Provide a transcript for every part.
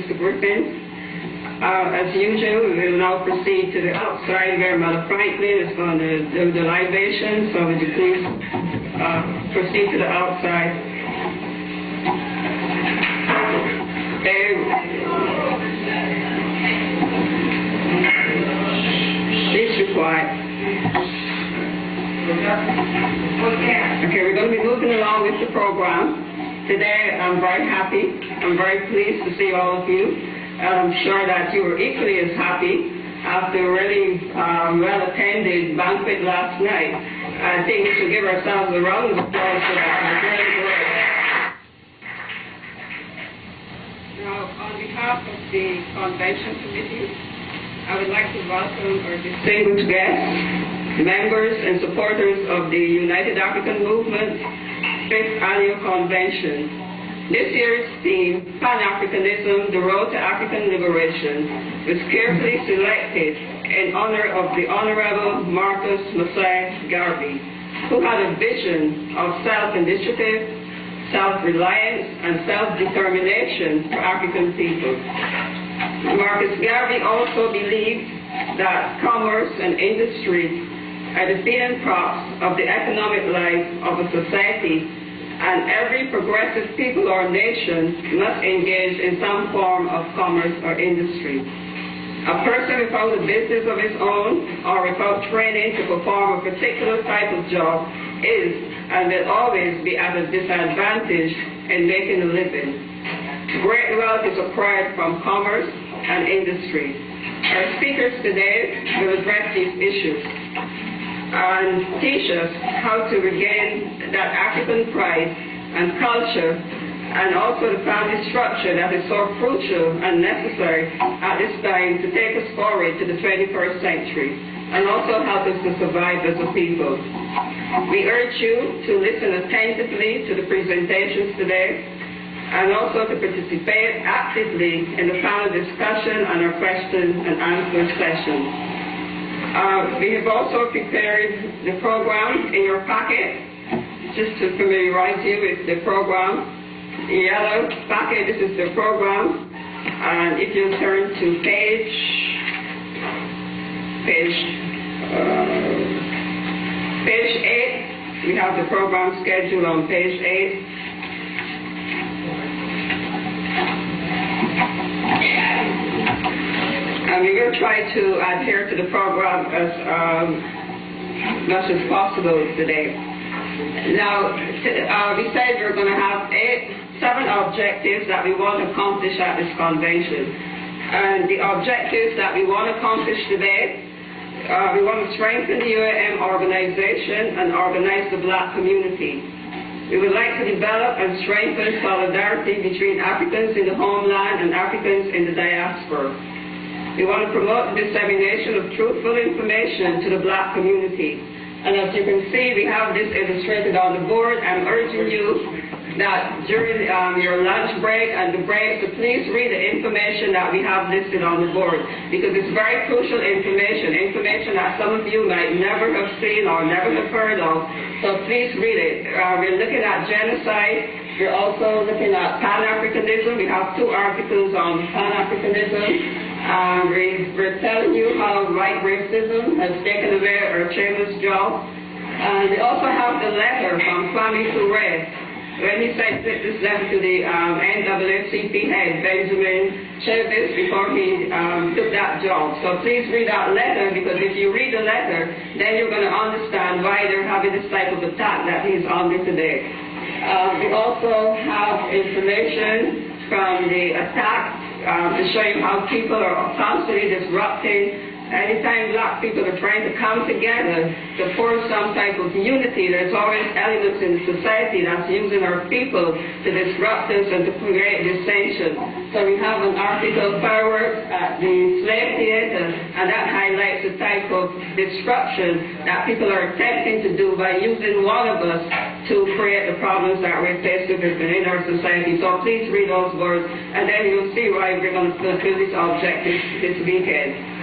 Mr. Griffin. As usual, we will now proceed to the outside where Mother Franklin is going to do the libation. So would you please proceed to the outside. Please be quiet. Okay, we're going to be moving along with the program. Today, I'm very happy. I'm very pleased to see all of you. I'm sure that you were equally as happy after a really well-attended banquet last night. I think we should give ourselves a round of applause for that. It was really great. Now, on behalf of the Convention Committee, I would like to welcome our distinguished guests, members and supporters of the United African Movement 5th Annual Convention. This year's theme, Pan-Africanism, the Road to African Liberation, was carefully selected in honor of the Honorable Marcus Mosiah Garvey, who had a vision of self-initiative, self-reliance, and self-determination for African people. Marcus Garvey also believed that commerce and industry are the feeding crops of the economic life of a society, and every progressive people or nation must engage in some form of commerce or industry. A person without a business of his own or without training to perform a particular type of job is and will always be at a disadvantage in making a living. Great wealth is acquired from commerce and industry. Our speakers today will address these issues and teach us how to regain that African pride and culture, and also the family structure that is so crucial and necessary at this time to take us forward to the 21st century, and also help us to survive as a people. We urge you to listen attentively to the presentations today, and also to participate actively in the panel discussion and our question and answer session. We have also prepared the program in your packet, just to familiarize you with the program. The yellow packet, this is the program. And if you turn to page 8, we have the program schedule on page 8. And we will try to adhere to the program as much as possible today. Now, we said we're going to have 7 objectives that we want to accomplish at this convention. And the objectives that we want to accomplish today, we want to strengthen the UAM organization and organize the black community. We would like to develop and strengthen solidarity between Africans in the homeland and Africans in the diaspora. We want to promote the dissemination of truthful information to the black community. And as you can see, we have this illustrated on the board. I'm urging you that during your lunch break and the break, to please read the information that we have listed on the board, because it's very crucial information that some of you might never have seen or never have heard of. So please read it. We're looking at genocide. We're also looking at Pan-Africanism. We have 2 articles on Pan-Africanism. We're telling you how white racism has taken away our chamber's job. And we also have the letter from Kwame Ture when he sent this letter to the NAACP head, Benjamin Chavis, before he took that job. So please read that letter, because if you read the letter, then you're going to understand why they're having this type of attack that he's under today. We also have information from the attack to show you how people are constantly disrupting. Anytime black people are trying to come together to form some type of unity, there's always elements in society that's using our people to disrupt us and to create dissension. So we have an article, Fireworks at the Slave Theater, and that highlights the type of disruption that people are attempting to do by using one of us to create the problems that we're faced with in our society. So please read those words, and then you'll see why we're going to fulfill these objectives this weekend.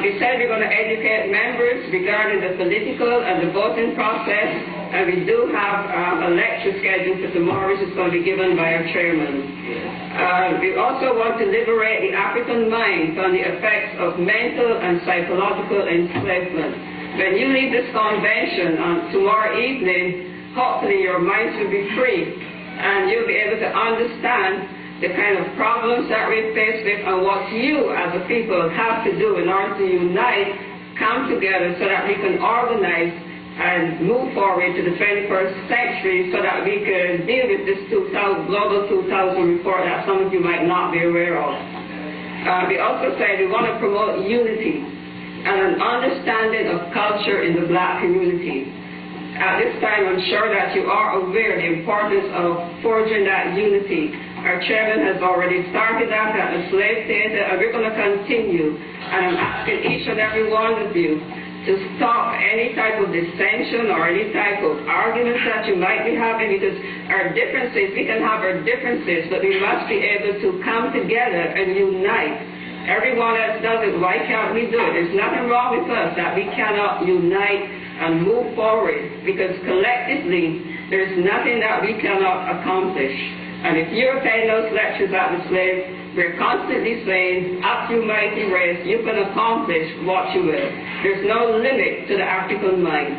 We said we're going to educate members regarding the political and the voting process and we do have a lecture scheduled for tomorrow, which is going to be given by our chairman. We also want to liberate the African mind from the effects of mental and psychological enslavement. When you leave this convention on tomorrow evening, hopefully your minds will be free, and you'll be able to understand the kind of problems that we're faced with and what you as a people have to do in order to unite, come together so that we can organize and move forward to the 21st century so that we can deal with this Global 2000 report that some of you might not be aware of. We also say we want to promote unity and an understanding of culture in the black community. At this time, I'm sure that you are aware of the importance of forging that unity. Our chairman has already started that at the Slave Theater, and we're going to continue. And I'm asking each and every one of you to stop any type of dissension or any type of arguments that you might be having, because our differences, we can have our differences, but we must be able to come together and unite. Everyone else does it, why can't we do it? There's nothing wrong with us that we cannot unite and move forward, because collectively there's nothing that we cannot accomplish. And if you attend those lectures at the Slave, we're constantly saying, up you mighty race, you can accomplish what you will. There's no limit to the African mind.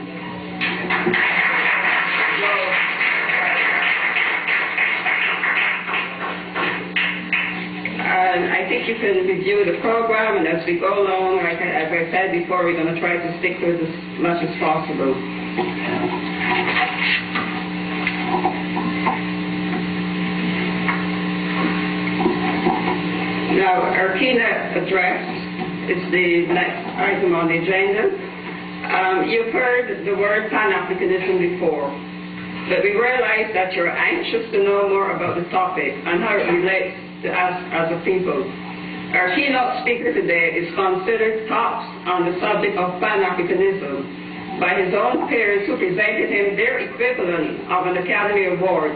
And I think you can review the program, and as we go along, as I said before, we're going to try to stick to it as much as possible. Now, our keynote address is the next item on the agenda. You've heard the word Pan-Africanism before, but we realize that you're anxious to know more about the topic and how it relates to us as a people. Our keynote speaker today is considered tops on the subject of Pan-Africanism by his own peers who presented him their equivalent of an Academy Award,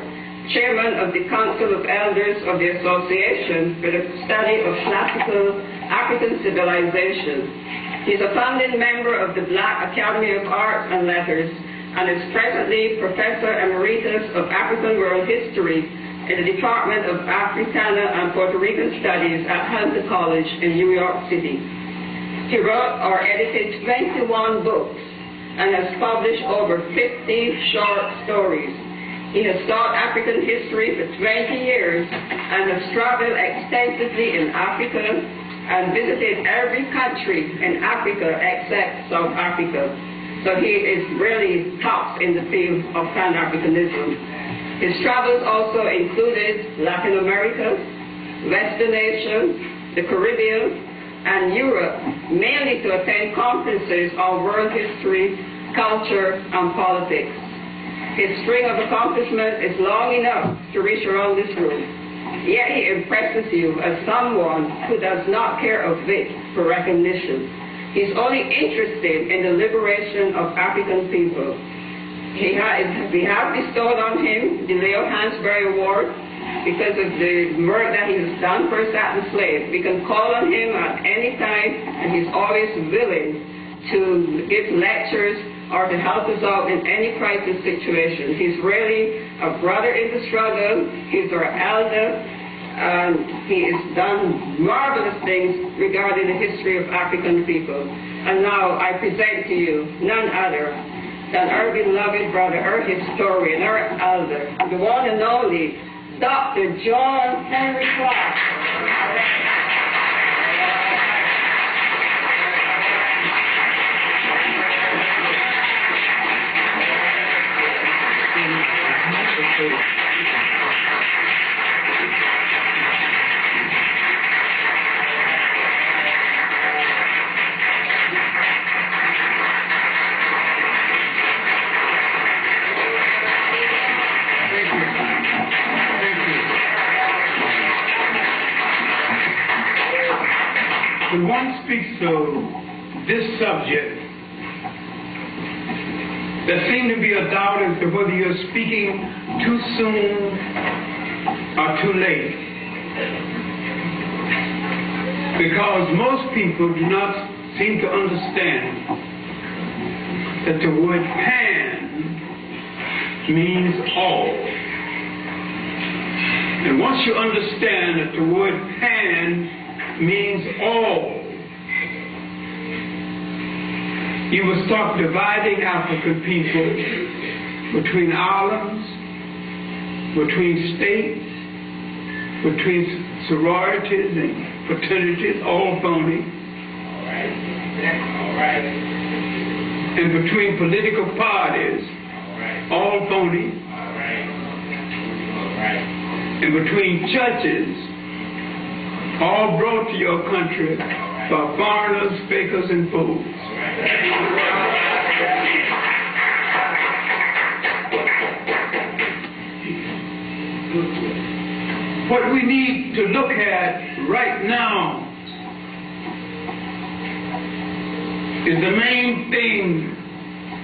Chairman of the Council of Elders of the Association for the Study of Classical African Civilization. He's a founding member of the Black Academy of Arts and Letters and is presently Professor Emeritus of African World History in the Department of Africana and Puerto Rican Studies at Hunter College in New York City. He wrote or edited 21 books and has published over 50 short stories. He has taught African history for 20 years and has traveled extensively in Africa and visited every country in Africa except South Africa. So he is really tops in the field of Pan-Africanism. His travels also included Latin America, Western Asia, the Caribbean, and Europe, mainly to attend conferences on world history, culture, and politics. His string of accomplishments is long enough to reach around this room, yet he impresses you as someone who does not care a bit for recognition. He's only interested in the liberation of African people. We have bestowed on him the Leo Hansberry Award because of the work that he has done for us at the Slave. We can call on him at any time, and he's always willing to give lectures or to help us out in any crisis situation. He's really a brother in the struggle. He's our elder, and he has done marvelous things regarding the history of African people. And now I present to you none other than our beloved brother, our historian, our elder, the one and only Dr. John Henrik Clarke. When one speaks of this subject, there seems to be a doubt as to whether you're speaking too soon or too late. Because most people do not seem to understand that the word pan means all. And once you understand that the word pan means all, you will start dividing African people between islands, between states, between sororities and fraternities, all phony. All right. And between political parties, all phony. All right. And between churches, all brought to your country by foreigners, fakers, and fools. What we need to look at right now is the main thing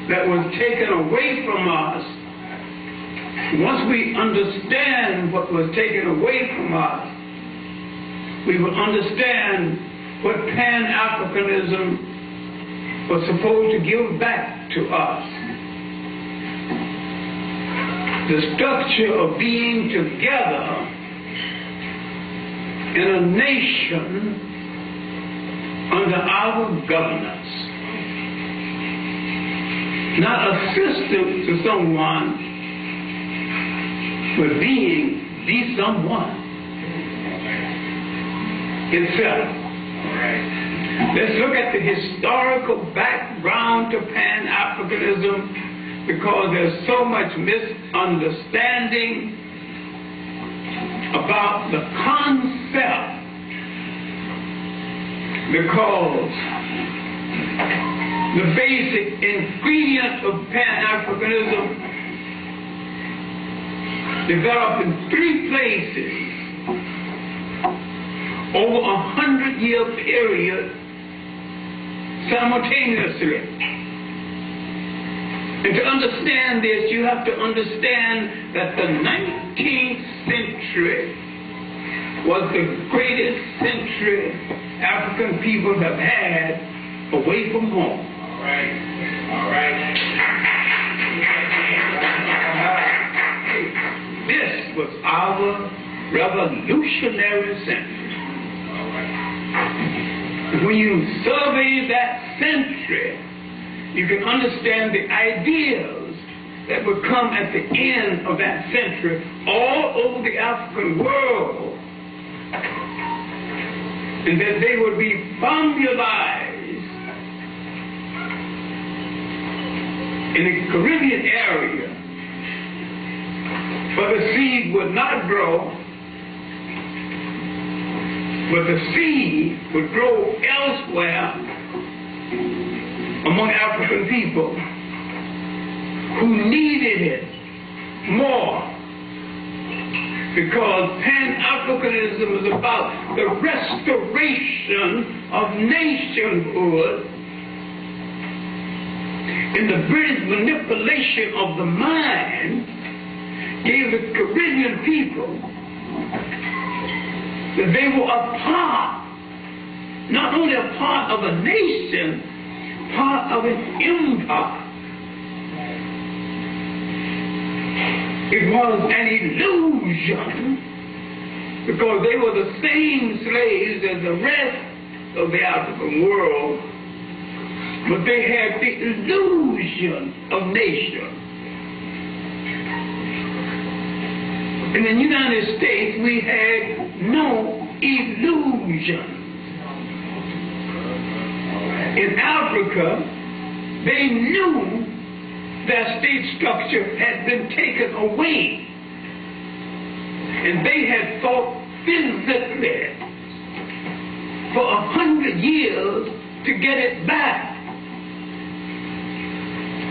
that was taken away from us. Once we understand what was taken away from us, we will understand what Pan-Africanism was supposed to give back to us. The structure of being together in a nation under our governance. Not assistant to someone, but being the someone itself. Let's look at the historical background to Pan-Africanism, because there's so much misunderstanding about the concept, because the basic ingredient of Pan-Africanism developed in 3 places over a 100-year period simultaneously. And to understand this, you have to understand that the 19th century was the greatest century African people have had away from home. All right. This was our revolutionary century. When you survey that century, you can understand the ideas that would come at the end of that century all over the African world, and that they would be formalized in the Caribbean area, where the seed would not grow, but the seed would grow elsewhere among African people who needed it more, because Pan-Africanism is about the restoration of nationhood, and the British manipulation of the mind gave the Caribbean people that they were a part, not only a part of a nation, part of an empire. It was an illusion, because they were the same slaves as the rest of the African world, but they had the illusion of nation. In the United States, we had no illusion. In Africa, they knew their state structure had been taken away, and they had fought physically for 100 years to get it back.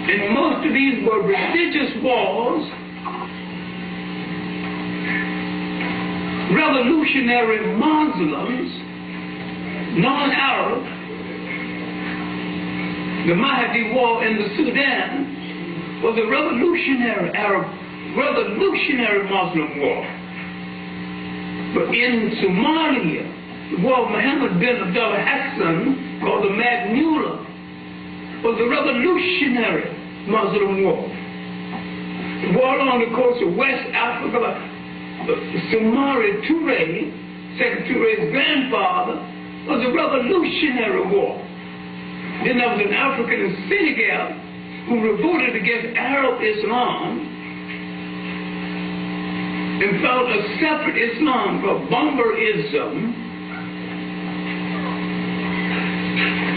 And most of these were religious wars, revolutionary Muslims, non-Arab. The Mahdi War in the Sudan was a revolutionary Muslim war. But in Somalia, the war of Mohammed bin Abdullah Hassan, called the Magmula, was a revolutionary Muslim war. war along the coast of West Africa. Samari Touré, Second Touré's grandfather, was a revolutionary war. Then there was an African in Senegal who revolted against Arab Islam and found a separate Islam called Bomberism.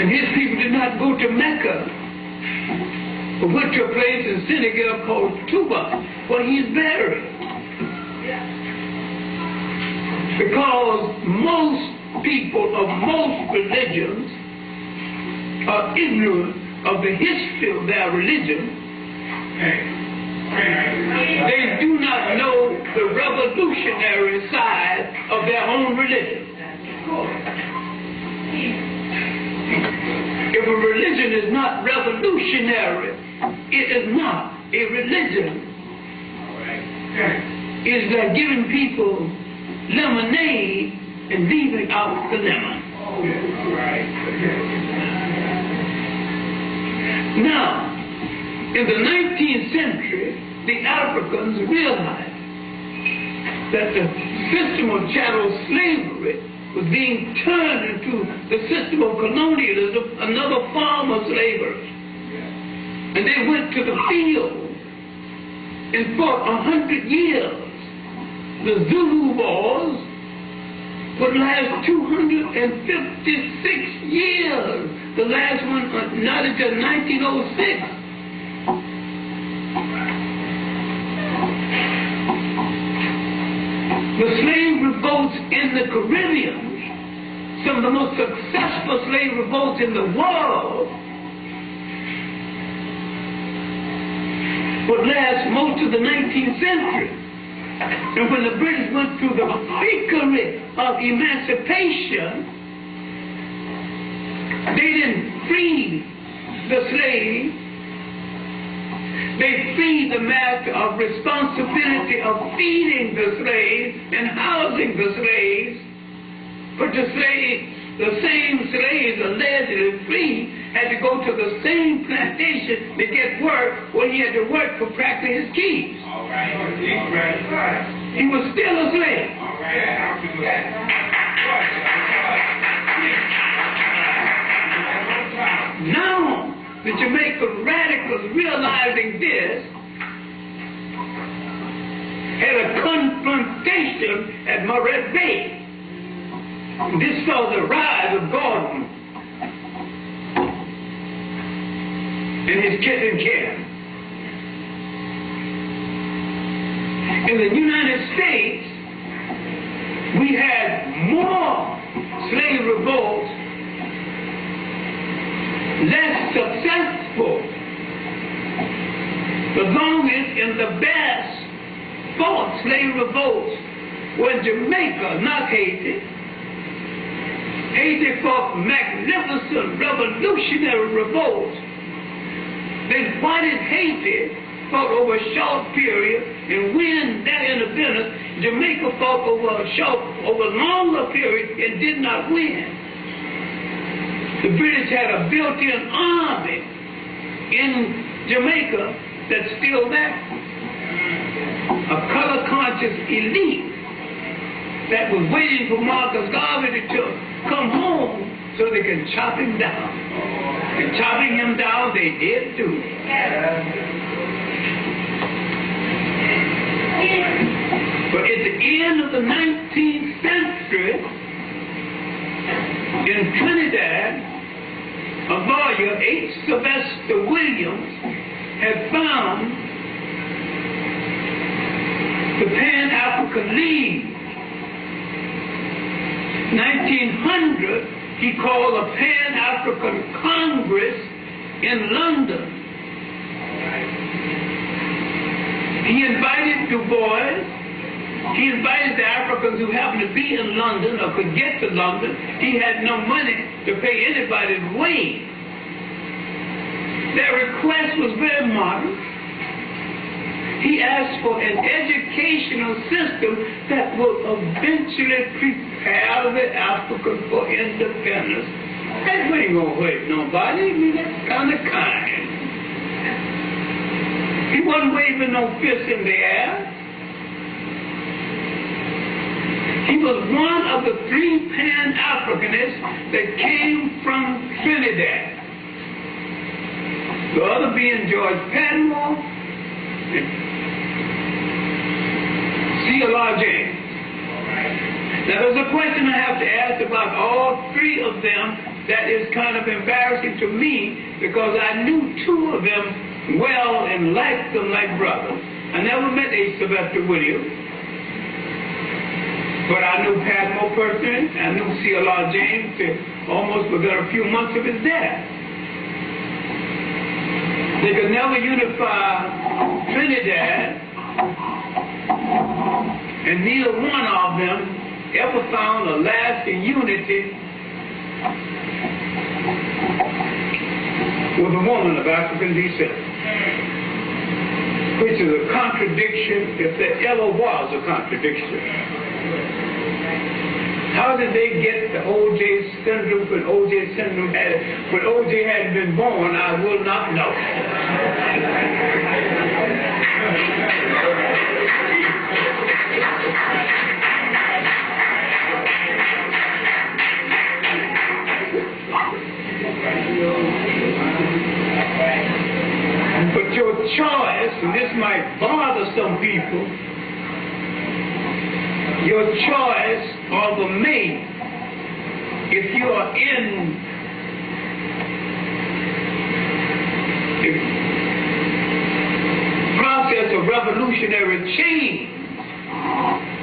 And his people did not go to Mecca, but went to a place in Senegal called Touba, where he's buried. Because most people of most religions are ignorant of the history of their religion. They do not know the revolutionary side of their own religion. If a religion is not revolutionary, it is not a religion. It's like giving people lemonade and leaving out the lemon. Now, in the 19th century, the Africans realized that the system of chattel slavery was being turned into the system of colonialism, another form of slavery. And they went to the field and fought 100 years. The Zulu Wars would last 256 years. The last one not until 1906. The slave revolts in the Caribbean, some of the most successful slave revolts in the world, would last most of the 19th century. And when the British went through the fakery of emancipation, they didn't free the slave. They freed the master of responsibility of feeding the slaves and housing the slaves. But the same slaves allegedly free had to go to the same plantation to get work where he had to work for practically his keys. All right. He was still a slave. All right. Now, the Jamaican radicals, realizing this, had a confrontation at Moret Bay. This saw the rise of Gordon and his kit and care. In the United States, we had more slave revolts, less successful. The longest and the best fought slave revolts were in Jamaica, not Haiti. Haiti fought magnificent revolutionary revolts. Then why did Haiti fought over a short period and win their independence? Jamaica fought over a longer period and did not win. The British had a built-in army in Jamaica that's still there. A color-conscious elite that was waiting for Marcus Garvey to come home so they can chop him down. And chopping him down, they did too. But at the end of the 19th century, in Trinidad, a lawyer, H. Sylvester Williams, had found the Pan-African League. 1900, he called a Pan-African Congress in London. He invited Du Bois. He invited the Africans who happened to be in London or could get to London. He had no money to pay anybody's way. Their request was very modest. He asked for an educational system that will eventually prepare the Africans for independence. That ain't gonna hurt nobody. I mean, that's kind of kind. He wasn't waving no fist in the air. He was one of the 3 Pan-Africanists that came from Trinidad. The other being George Padmore and C.L.R. James. Now there's a question I have to ask about all 3 of them that is kind of embarrassing to me because I knew 2 of them well and liked them like brothers. I never met A. Sylvester Williams. But I knew Padmore personally. I knew C.L.R. James almost within a few months of his death. They could never unify Trinidad, and neither one of them ever found a lasting unity with a woman of African descent, which is a contradiction if there ever was a contradiction. How did they get the O.J. syndrome when O.J. syndrome had it? When O.J. hadn't been born, I will not know. But your choice, and this might bother some people, your choice of a mate, if you are in the process of revolutionary change,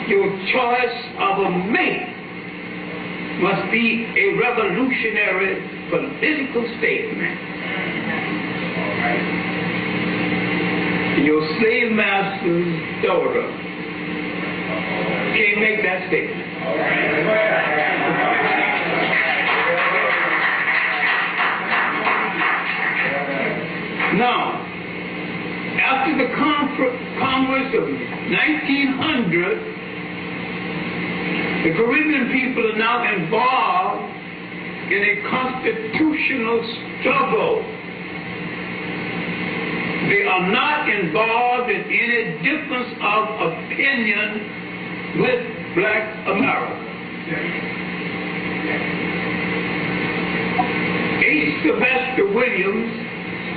your choice of a mate must be a revolutionary political statement. Your slave master's daughter can't make that statement. Now, after the Congress of 1900, the Caribbean people are now involved in a constitutional struggle. They are not involved in any difference of opinion with Black America. H. Sylvester Williams,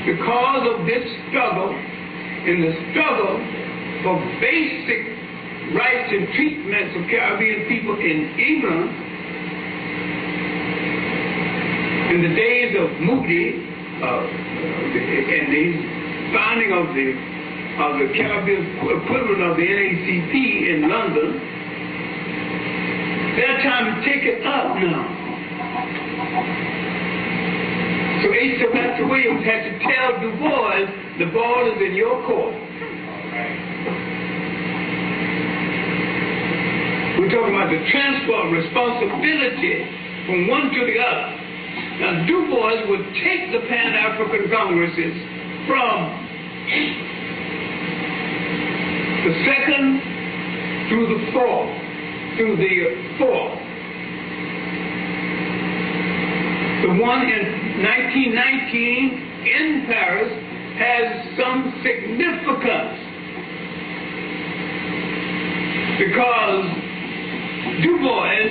because of this struggle, in the struggle for basic rights and treatments of Caribbean people in England, in the days of Moody, and the founding of the Caribbean equivalent of the NACP in London, they're trying to take it up now. So H. Sylvester Williams had to tell Du Bois, the ball is in your court. We're talking about the transfer of responsibility from one to the other. Now, Du Bois would take the Pan-African Congresses from the 2nd through the 4th, The one in 1919 in Paris has some significance because Du Bois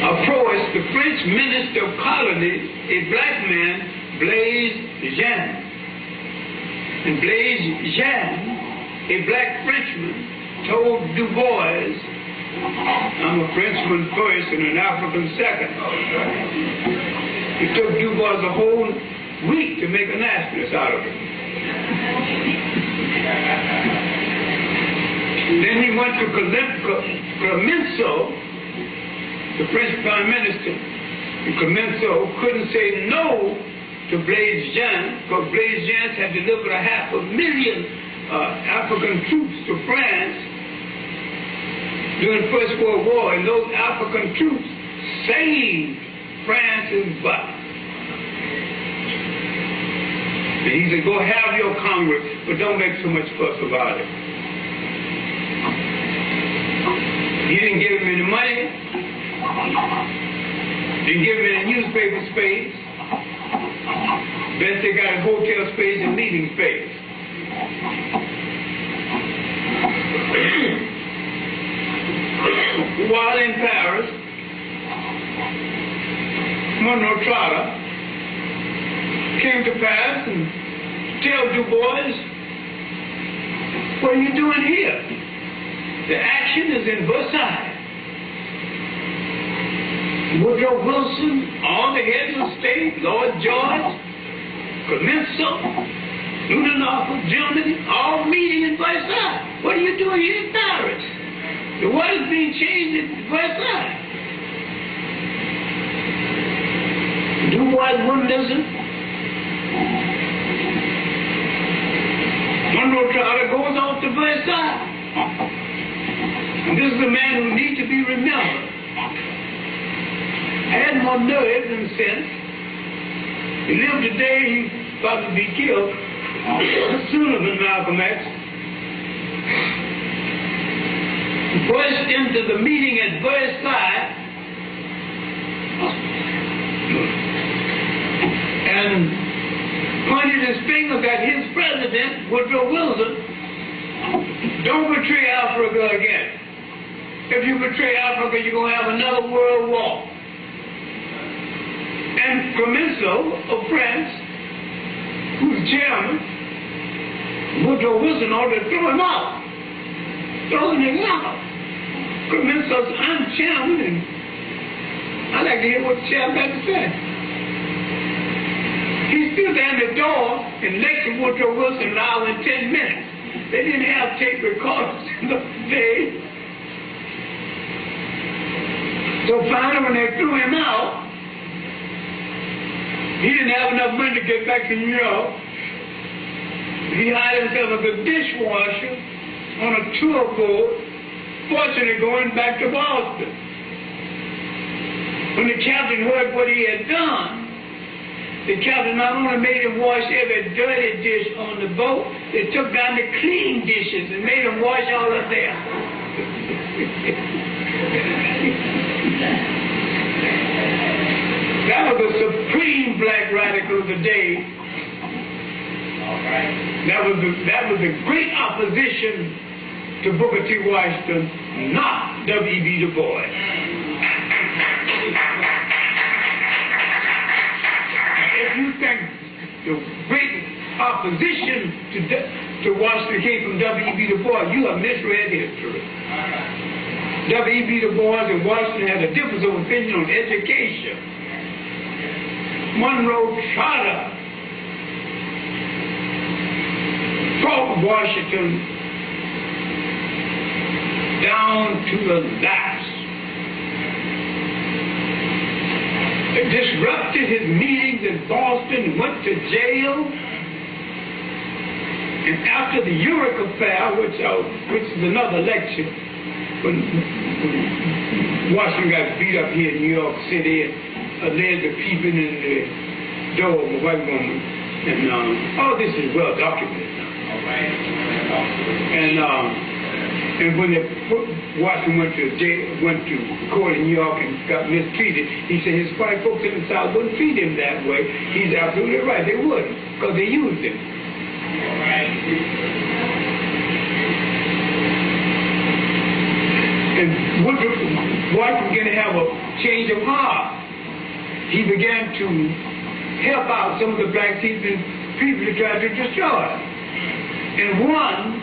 approached the French Minister of Colonies, a black man, Blaise Jean. And Blaise Jean, a black Frenchman, told Du Bois, I'm a Frenchman first and an African second. It took Du Bois a whole week to make a nationalist out of it. Then he went to Clemenceau, the French Prime Minister, and Clemenceau couldn't say no to Blaise Jean because Blaise Jean had delivered 500,000 African troops to France during the First World War, and those African troops saved France's butt. And he said, go have your Congress, but don't make so much fuss about it. He didn't give him any money. Didn't give him any newspaper space. Best they got a hotel space and meeting space. While in Paris, Monroe Trotter came to Paris and tell Du Bois, what are you doing here? The action is in Versailles. Woodrow Wilson, all the heads of state, Lord George, Clemenceau, Ludendorff of Germany, all meeting in Versailles. What are you doing here in Paris? The world is being changed in Versailles. Du Bois wouldn't listen. Monroe Trotter goes off to Versailles. And this is a man who needs to be remembered. Had more nerve than sense. He lived today, he's about to be killed sooner than Malcolm X. He burst into the meeting at Versailles and pointed his fingers at his president, Woodrow Wilson. Don't betray Africa again. If you betray Africa, you're going to have another world war. And Clemenceau of France, who's chairman, Woodrow Wilson ordered to throw him out. Throwing him out. Clemenceau said, I'm chairman, and I'd like to hear what the chairman had to say. He stood there in the door and lectured Woodrow Wilson an hour and 10 minutes. They didn't have tape recorders in those days. So finally, when they threw him out, he didn't have enough money to get back to New York. He hired himself as a dishwasher on a tour boat, fortunately going back to Boston. When the captain heard what he had done, the captain not only made him wash every dirty dish on the boat, they took down the clean dishes and made him wash all of them. That was the supreme black radical of the day. That was the great opposition to Booker T. Washington, not W.E.B. Du Bois. If you think the great opposition to Washington came from W.E.B. Du Bois, you have misread history. W.E.B. Du Bois and Washington had a difference of opinion on education. Monroe Trotter fought Washington down to the last. They disrupted his meetings in Boston, went to jail, and after the Uric affair, which is another lecture, when Washington got beat up here in New York City and alleged peeping in the door of a white woman, and all this is well documented now. And when Washington went to court in New York and got mistreated, he said his white folks in the South wouldn't treat him that way. He's absolutely right, they wouldn't, because they used him. And Washington began to have a change of heart. He began to help out some of the black people who tried to destroy him. And one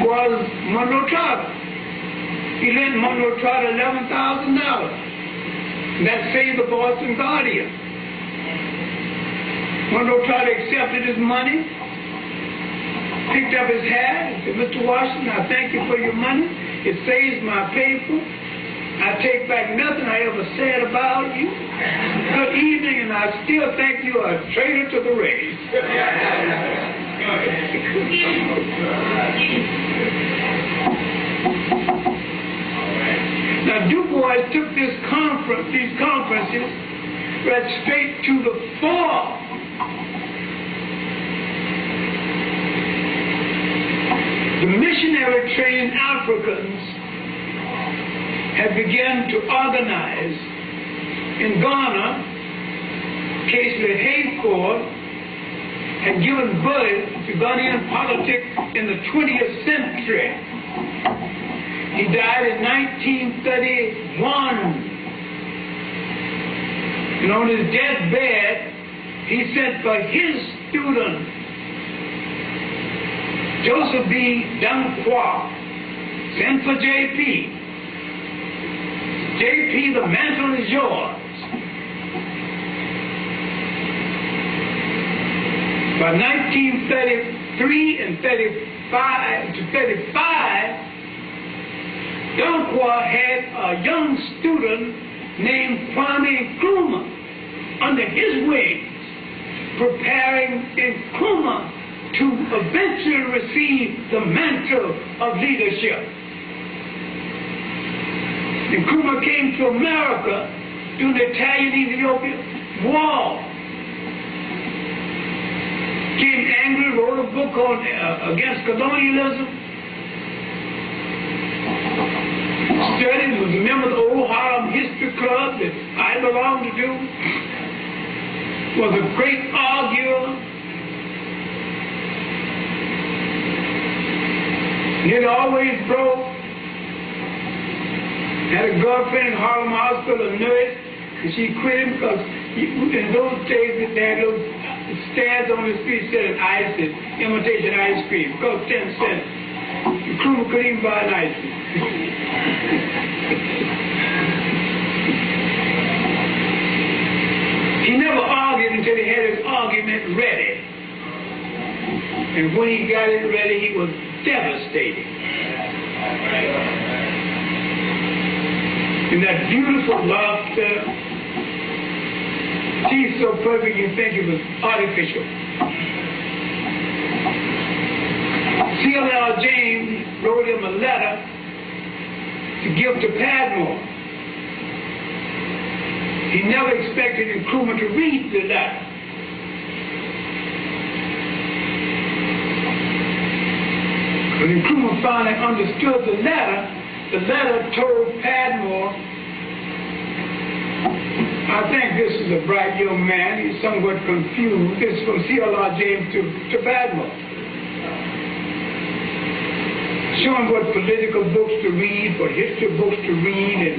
was Monroe Trotter. He lent Monroe Trotter $11,000. And that saved the Boston Guardian. Monroe Trotter accepted his money, picked up his hat, and said, Mr. Washington, I thank you for your money. It saves my paper. I take back nothing I ever said about you. Good evening, and I still think you are a traitor to the race. Now, Du Bois took these conferences right straight to the fore. The missionary-trained Africans had begun to organize in Ghana Casely Hayford had given birth to Ghanaian politics in the 20th century. He died in 1931. And on his deathbed, he sent for his student, Joseph B. Dunquois, sent for J.P. J.P., the mantle is yours. By 1933 and 35 to 35, Dunquois had a young student named Kwame Nkrumah under his wings, preparing Nkrumah to eventually receive the mantle of leadership. Nkrumah came to America during the Italian-Ethiopian War. Came angry, wrote a book on against colonialism. Studied, was a member of the old Harlem History Club that I belonged to. Was a great arguer. Nearly always broke. Had a girlfriend in Harlem Hospital, a nurse, and she quit him because in those days they had little stands on the street selling ice and imitation ice cream. Cost 10 cents. The crew couldn't even buy an ice cream. He never argued until he had his argument ready. And when he got it ready, he was devastated. And that beautiful laughter, she's so perfect you think it was artificial. C.L.R. James wrote him a letter to give to Padmore. He never expected Nkrumah to read the letter. When Nkrumah finally understood the letter told Padmore, I think this is a bright young man. He's somewhat confused. This is from C.L.R. James to Padmore. Show him what political books to read, what history books to read, and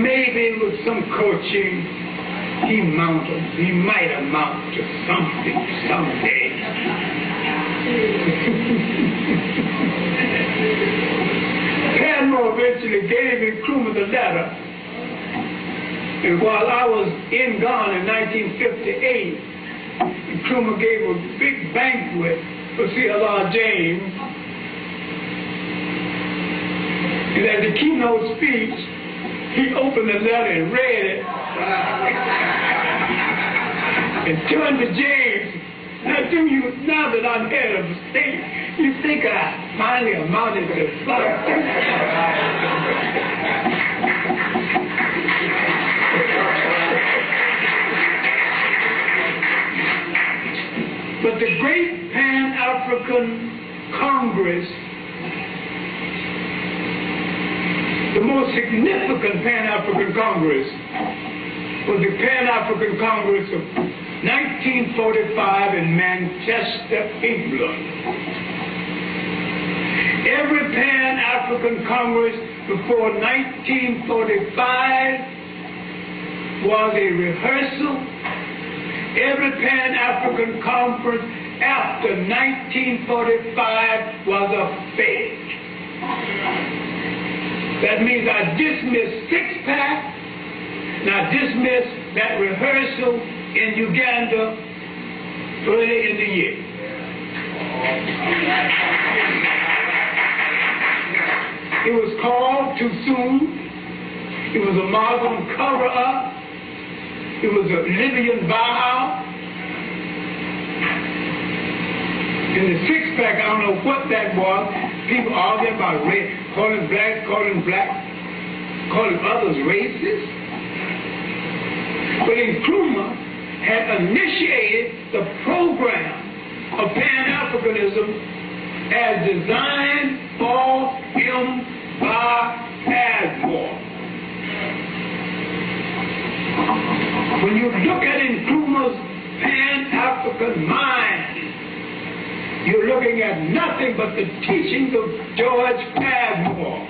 maybe with some coaching, he might amount to something someday. Padmore eventually gave Nkrumah the letter. And while I was in Ghana in 1958, Nkrumah gave a big banquet for C.L.R. James. And at the keynote speech, he opened the letter and read it. And turned to James. Now that I'm head of the state, you think I finally amounted to something? But the great Pan-African Congress, the most significant Pan-African Congress, was the Pan-African Congress of 1945 in Manchester, England. Every Pan-African Congress before 1945 was a rehearsal. Every Pan-African conference after 1945 was a fake. That means I dismissed six-pack, and I dismissed that rehearsal in Uganda early in the year. It was called too soon. It was a Muslim cover-up. It was a Libyan buyout. In the six-pack, I don't know what that was. People arguing about race, calling black, calling others racist. But Nkrumah had initiated the program of Pan-Africanism as designed for him by Padmore. When you look at Nkrumah's Pan-African mind, you're looking at nothing but the teachings of George Padmore.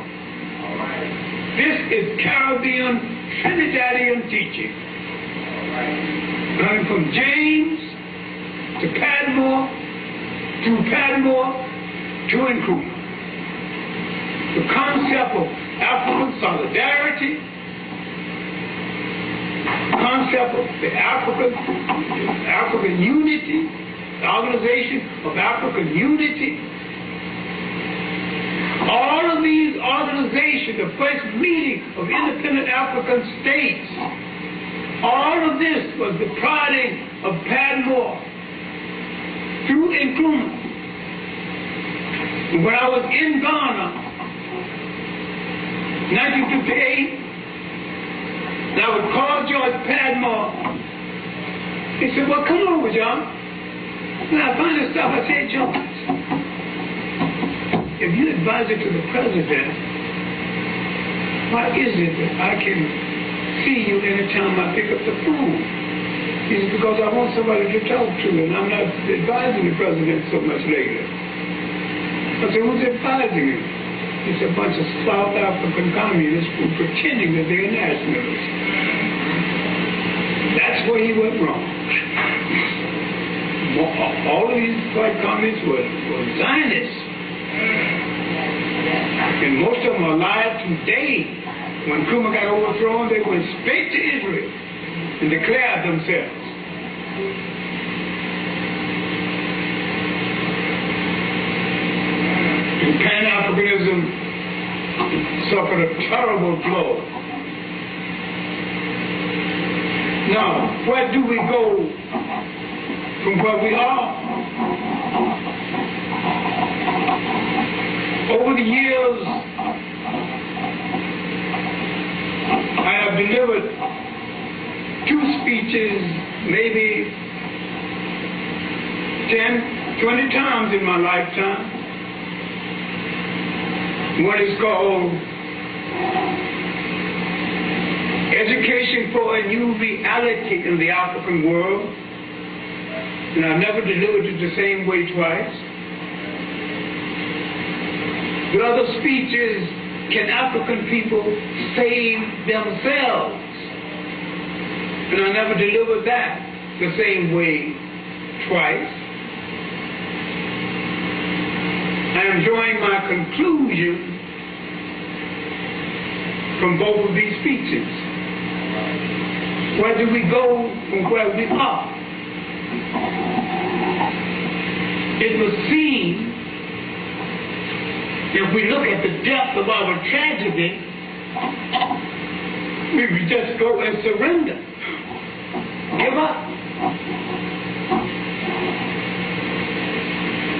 This is Caribbean Trinidadian teaching. Coming from James to Padmore, through Padmore to Nkrumah. The concept of African solidarity, the concept of the African unity, the Organization of African Unity. All of these organizations, the first meeting of independent African states, all of this was the prodding of Padmore through Nkrumah. When I was in Ghana, 1958, and I would call George Padmore. He said, well, come over, John. And I finally stopped. I said, John, if you're advisor to the president, why is it that I can see you anytime I pick up the phone? He said, because I want somebody to talk to, and I'm not advising the president so much lately. I said, who's advising him? It's a bunch of South African communists who are pretending that they're nationalists. That's where he went wrong. All of these white communists were Zionists. And most of them are alive today. When Nkrumah got overthrown, they went straight to Israel and declared themselves. And Pan-Africanism suffered a terrible blow. Now, where do we go from where we are? Over the years, I have delivered 2 speeches, maybe 10, 20 times in my lifetime. One is called Education for a New Reality in the African World. And I've never delivered it the same way twice. The other speech is, can African people save themselves? And I never delivered that the same way twice. I am drawing my conclusion from both of these speeches. Where do we go from where we are? It was seen, if we look at the depth of our tragedy, we would just go and surrender. Give up.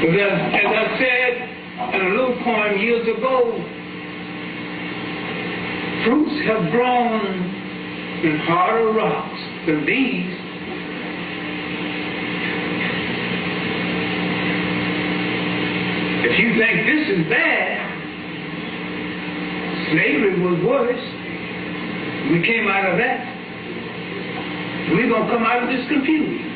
As I said in a little poem years ago, fruits have grown in harder rocks than these. If you think this is bad, slavery was worse. We came out of that. We're going to come out of this confusion.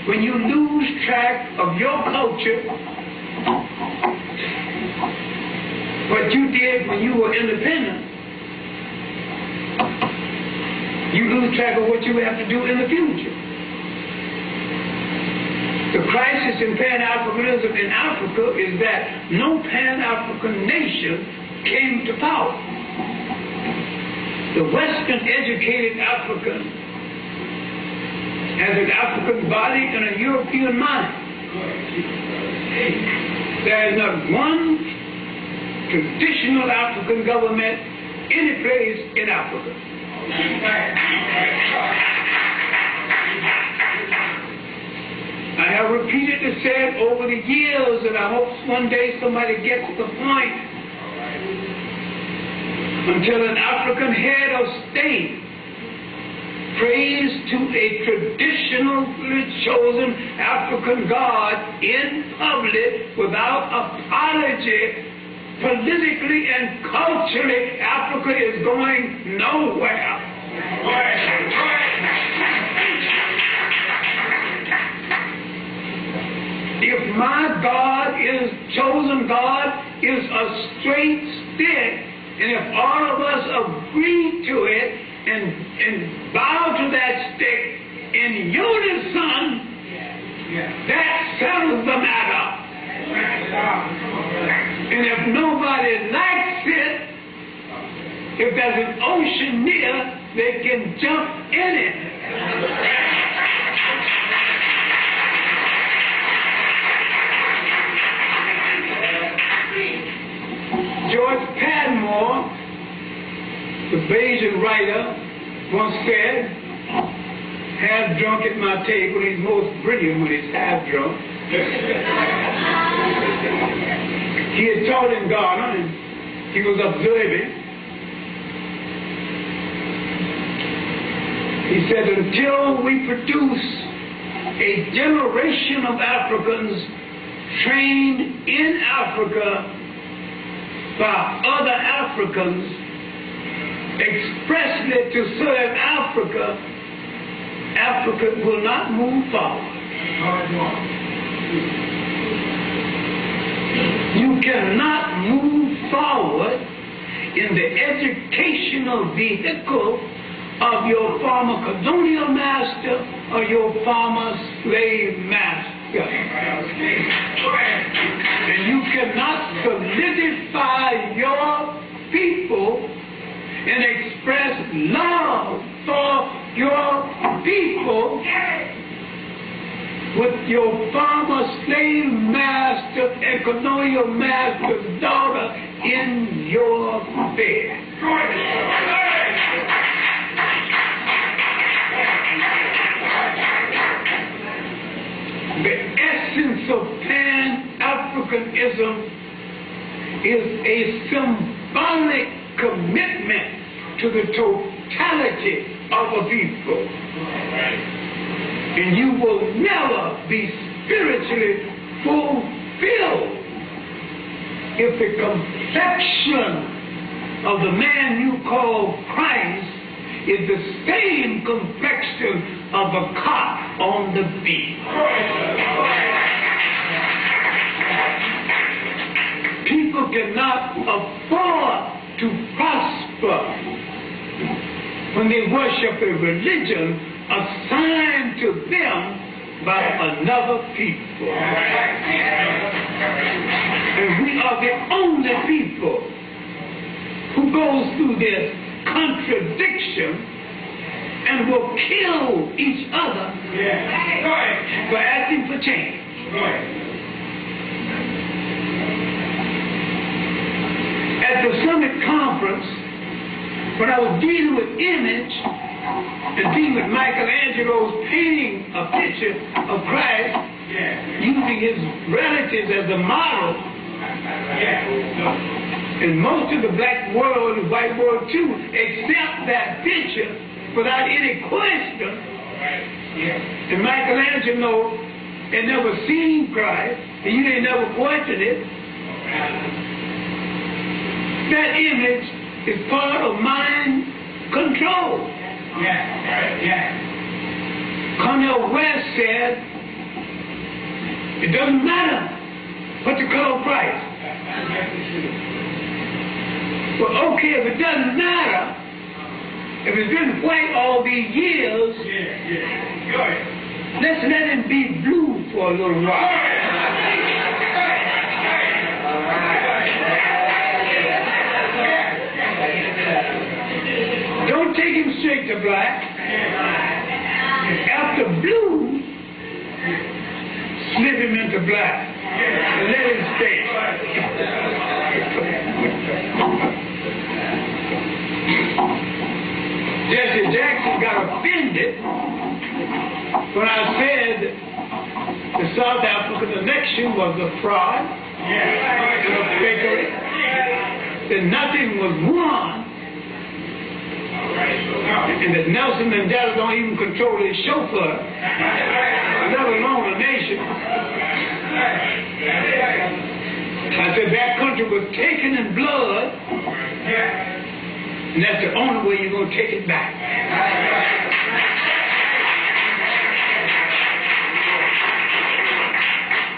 When you lose track of your culture, what you did when you were independent, you lose track of what you have to do in the future. The crisis in Pan-Africanism in Africa is that no Pan-African nation came to power. The Western educated African has an African body and a European mind. There is not one traditional African government any place in Africa. I have repeatedly said over the years, and I hope one day somebody gets the point, until an African head of state prays to a traditionally chosen African God in public without apology, politically and culturally, Africa is going nowhere. If my God is chosen, God is a straight stick, and if all of us agree to it and bow to that stick in unison, that settles the matter. And if nobody likes it, if there's an ocean near, they can jump in it. George Padmore, the Bayesian writer, once said, half drunk at my table, he's most brilliant when he's half drunk. He had taught in Ghana, and he was observing. He said, until we produce a generation of Africans trained in Africa by other Africans expressly to serve Africa, Africa will not move forward. You cannot move forward in the educational vehicle of your former colonial master or your former slave master. And you cannot solidify your people and express love for your people with your former slave master and colonial master's daughter in your bed. The essence of Pan-Africanism is a symbolic commitment to the totality of a people. And you will never be spiritually fulfilled if the complexion of the man you call Christ is the same complexion of a cock on the beat. People cannot afford to prosper when they worship a religion assigned to them by another people. And we are the only people who goes through this contradiction and will kill each other for asking for change. At the summit conference, when I was dealing with image and dealing with Michelangelo's painting a picture of Christ, using his relatives as a model, and most of the black world and white world too accept that picture without any question. And Michelangelo had never seen Christ, and you ain't never questioned it. That image is part of mind control. Cornel West said, it doesn't matter what the color of Christ. Well, okay, if it doesn't matter, if it's been white all these years, let's let him be blue for a little while. Don't take him straight to black. After blue, slip him into black and let him stay. Jesse Jackson got offended when I said the South African election was a fraud and a fakery, that nothing was won, and that Nelson Mandela don't even control his chauffeur, let alone a nation. I I said that country was taken in blood, and that's the only way you're going to take it back.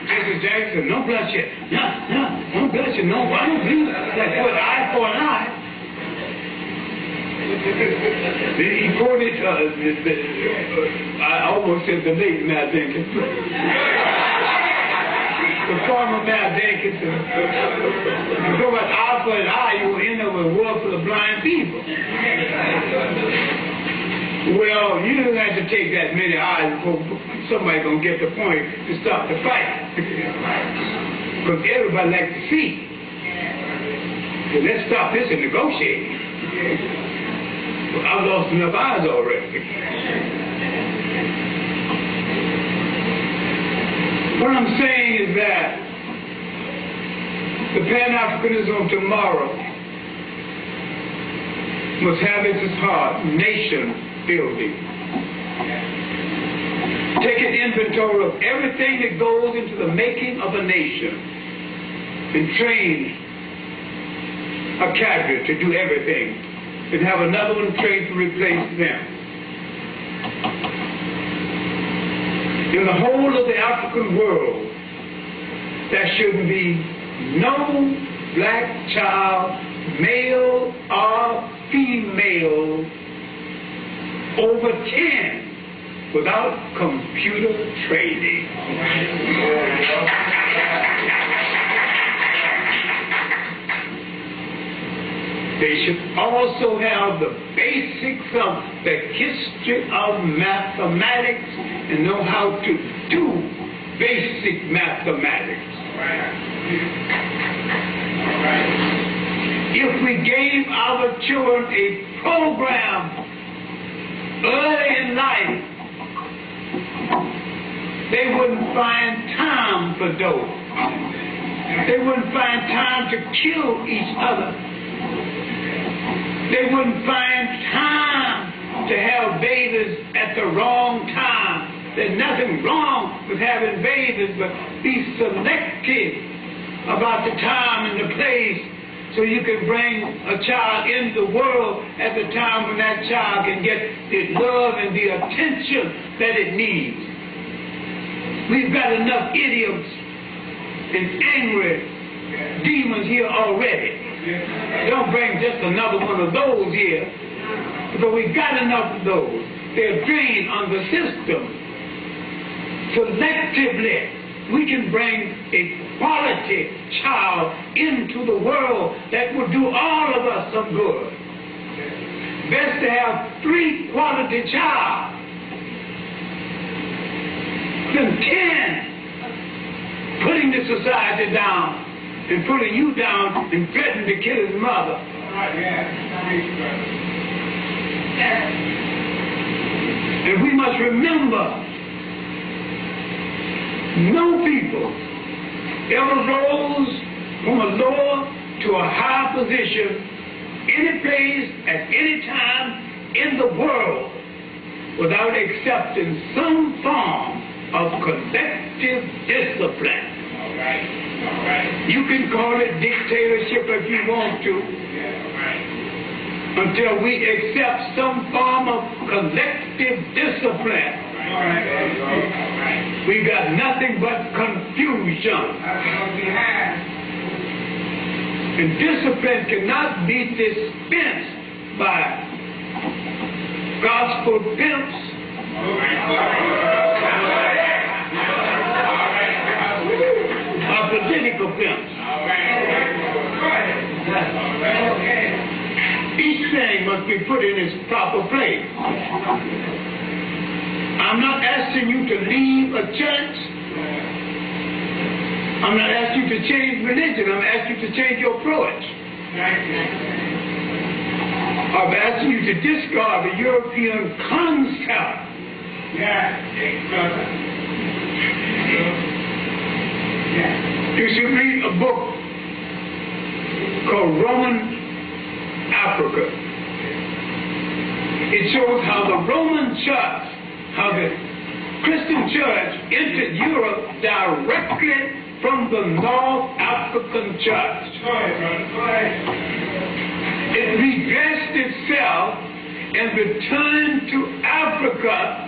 Mrs. Jackson, no bloodshed. No bloodshed. No, I don't believe that. What, eye for an eye? He quoted, I almost said the late Matt Jenkins. The former Matt Jenkins. You go about eye for an eye, you will end up with a world full of blind people. Well, you don't have to take that many eyes before somebody's going to get the point to stop the fight. Because everybody likes to see. So let's stop this and negotiate. I've lost enough eyes already. What I'm saying is that the Pan-Africanism of tomorrow must have at its heart nation building. Take an inventory of everything that goes into the making of a nation and train a cadre to do everything, and have another one trained to replace them. In the whole of the African world, there shouldn't be no black child, male or female, over 10 without computer training. They should also have the basics of the history of mathematics and know how to do basic mathematics. If we gave our children a program early in life, they wouldn't find time for dope. They wouldn't find time to kill each other. They wouldn't find time to have babies at the wrong time. There's nothing wrong with having babies, but be selective about the time and the place so you can bring a child into the world at the time when that child can get the love and the attention that it needs. We've got enough idiots and angry demons here already. Don't bring just another one of those here, but we've got enough of those. They're drained on the system. Selectively, we can bring a quality child into the world that will do all of us some good. Best to have 3 quality child than 10 putting the society down and putting you down and threatening to kill his mother. And we must remember, no people ever rose from a lower to a higher position any place at any time in the world without accepting some form of collective discipline. You can call it dictatorship if you want to, until we accept some form of collective discipline. We got nothing but confusion. And discipline cannot be dispensed by gospel pimps, political pimps. Each thing must be put in its proper place. I'm not asking you to leave a church. I'm not asking you to change religion. I'm asking you to change your approach. I'm asking you to discard the European concept. You should read a book called Roman Africa. It shows how the Roman church, how the Christian church entered Europe directly from the North African church. Go ahead, brother. Go ahead. It redressed itself and returned to Africa,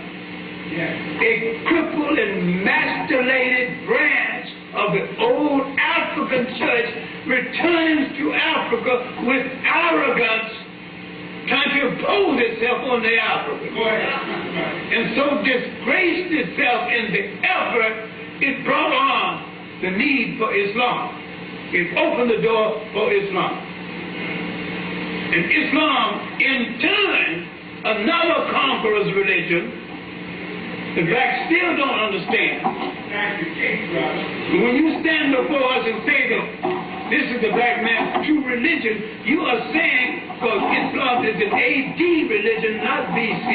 a crippled and mutilated branch of the old African church returns to Africa with arrogance, trying to impose itself on the Africans. And so disgraced itself in the effort it brought on the need for Islam. It opened the door for Islam. And Islam, in turn, another conqueror's religion, the blacks still don't understand. When you stand before us and say that this is the black man's true religion, you are saying, because Islam is an AD religion, not BC.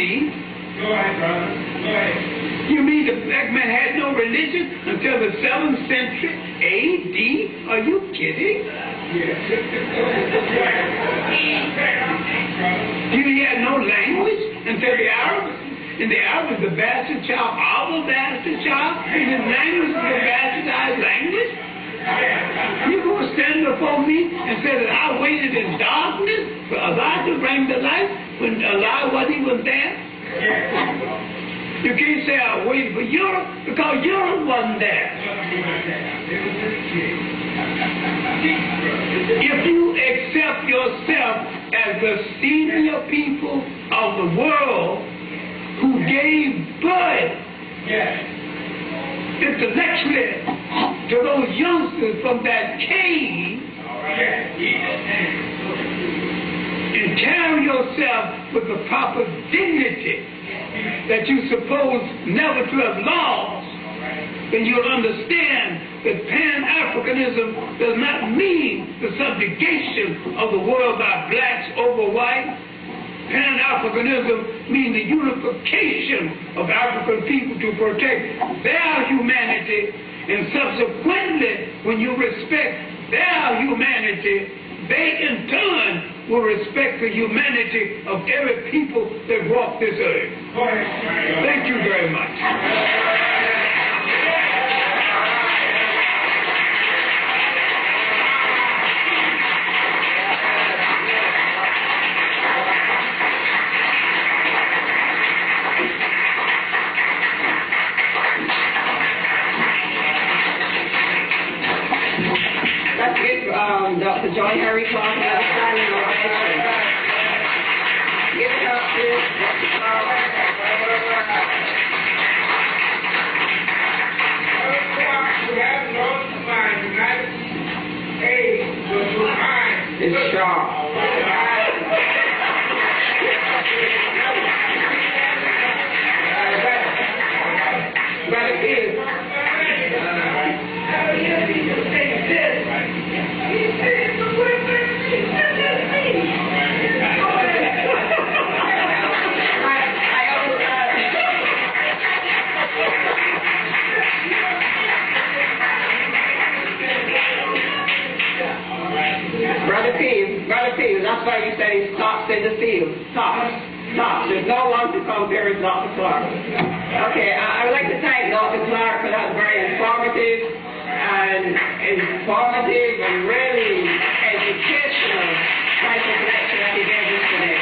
Go ahead, brother. Go ahead. You mean the black man had no religion until the 7th century AD? Are you kidding? He had no language until the Arabs. And the Arab is the bastard child, our bastard child, and his language is the bastardized language. You going to stand before me and say that I waited in darkness for Allah to bring the light when Allah wasn't even there? You can't say I waited for Europe because Europe wasn't there. If you accept yourself as the senior people of the world who gave birth intellectually to those youngsters from that cave, and carry yourself with the proper dignity that you suppose never to have lost, then you'll understand that Pan-Africanism does not mean the subjugation of the world by blacks over white. Pan-Africanism means the unification of African people to protect their humanity, and subsequently, when you respect their humanity, they in turn will respect the humanity of every people that walk this earth. Thank you very much. Dr. John Henrik Clarke, another standing ovation. Give it up, please. It's sharp. Brother Keith. Brother P, that's why you say he stops in the field. Stops. There's no one to compare with Dr. Clarke. Okay, I would like to thank Dr. Clarke for that very informative and really educational type of lecture that he gave us today.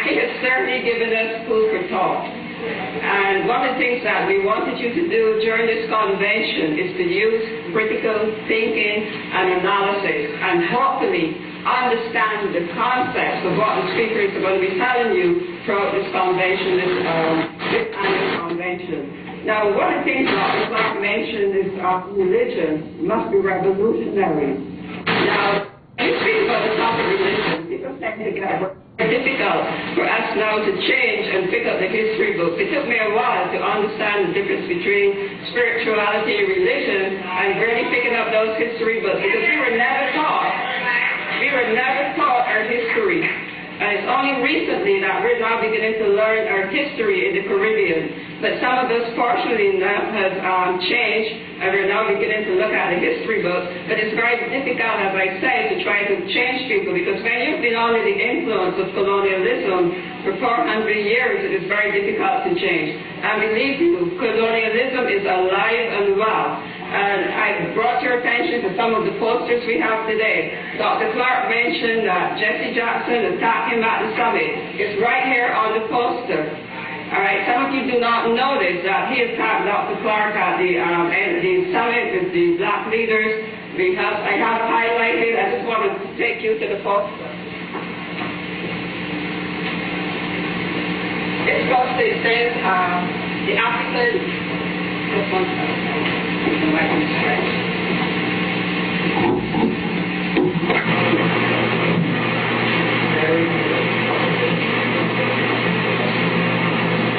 He has certainly given us food for thought. And one of the things that we wanted you to do during this convention is to use critical thinking and analysis and hopefully understand the concepts of what the speakers are going to be telling you throughout this convention, this annual convention. Now, one of the things that Clarke mentioned is religion must be revolutionary. Now, you speak about the topic of religion, people technically it's difficult for us now to change and pick up the history book. It took me a while to understand the difference between spirituality and religion and really picking up those history books, because we were never taught our history. And it's only recently that we're now beginning to learn our history in the Caribbean. But some of us partially now has changed, and we're now beginning to look at the history books. But it's very difficult, as I say, to try to change people, because when you've been under the influence of colonialism, for 400 years it is very difficult to change. And believe you, colonialism is alive and well. And I brought your attention to some of the posters we have today. Dr. Clarke mentioned that Jesse Jackson attacked him at the summit. It's right here on the poster. All right, some of you do not notice that he attacked Dr. Clarke at the summit with the black leaders. I have highlighted, I just want to take you to the poster. It's supposed to say the African, this one, the white one's French.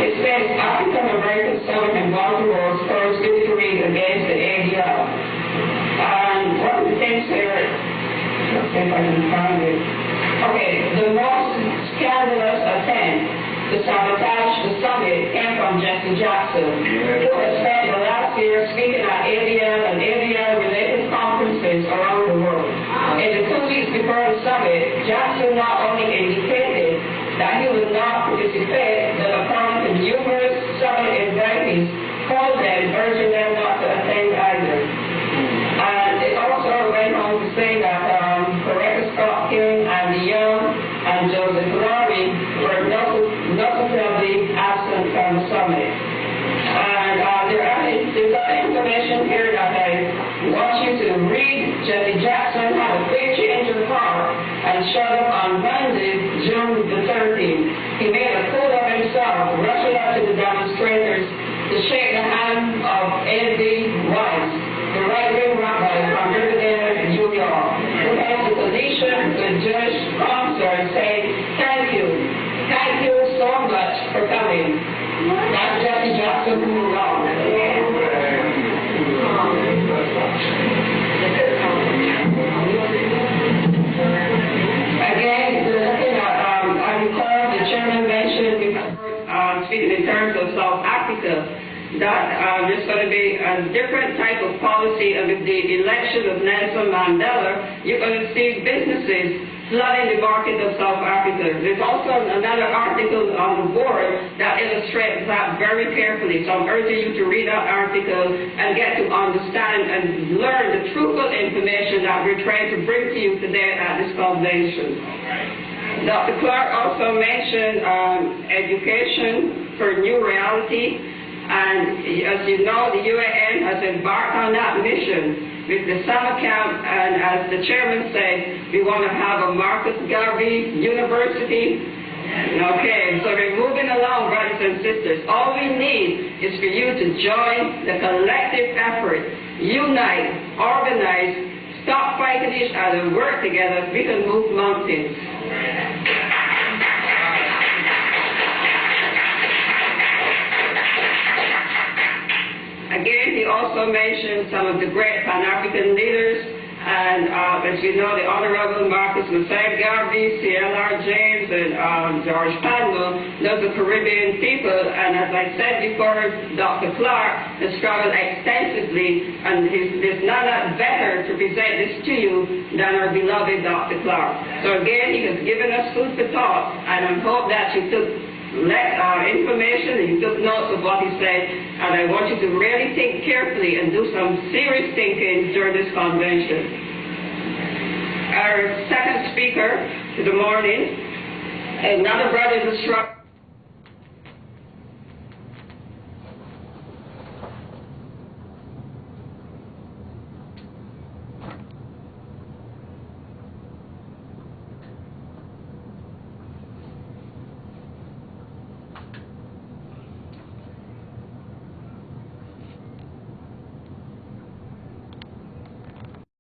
It says African American Summit in Baltimore's first victory against the ADL. And one of the things here, let's see if I can find it. Okay, the most scandalous attempt to sabotage the summit came from Jesse Jackson, who has spent the last year speaking at ADL and ADL-related conferences around the world. In the 2 weeks before the summit, Jackson not only indicated that he would not participate, but according to numerous summit invitees, called them, urging them not to attend either. And it also went on to say that Coretta Scott King and Young and Joseph Laurie were noticeably absent from the summit. And there's information here that I want you to read. Jesse Jackson had a big change of heart and showed up on Monday, June the 13th. He made a fool of himself, rushing up to the demonstrators to shake the hand of A.B. Weiss, the right-wing rabbi from Riverdale, New York, who held the position with Jewish officers saying, thank you so much for coming. That's Jesse Jackson who wrong. Again, looking at, I recall the chairman mentioned before, speaking in terms of South Africa, that there's going to be a different type of policy, and with the election of Nelson Mandela, you're going to see businesses flooding the market of South Africa. There's also another article on the board that illustrates that very carefully. So I'm urging you to read that article and get to understand and learn the truthful information that we're trying to bring to you today at this convention. Dr. Clarke also mentioned education for new reality. And as you know, the UAN has embarked on that mission with the summer camp, and as the chairman said, we want to have a Marcus Garvey University. Okay, so we're moving along, brothers and sisters. All we need is for you to join the collective effort, unite, organize, stop fighting each other, work together. We can move mountains. Again, he also mentioned some of the great Pan-African leaders, and as you know, the Honorable Marcus Messiah Garvey, C.L.R. James, and George Palmer, those are Caribbean people, and as I said before, Dr. Clarke has struggled extensively, and there's none better to present this to you than our beloved Dr. Clarke. So again, he has given us food for thought, and I hope that you took information and you took notes of what he said, and I want you to really think carefully and do some serious thinking during this convention. Our second speaker to the morning, another brother is a struggle.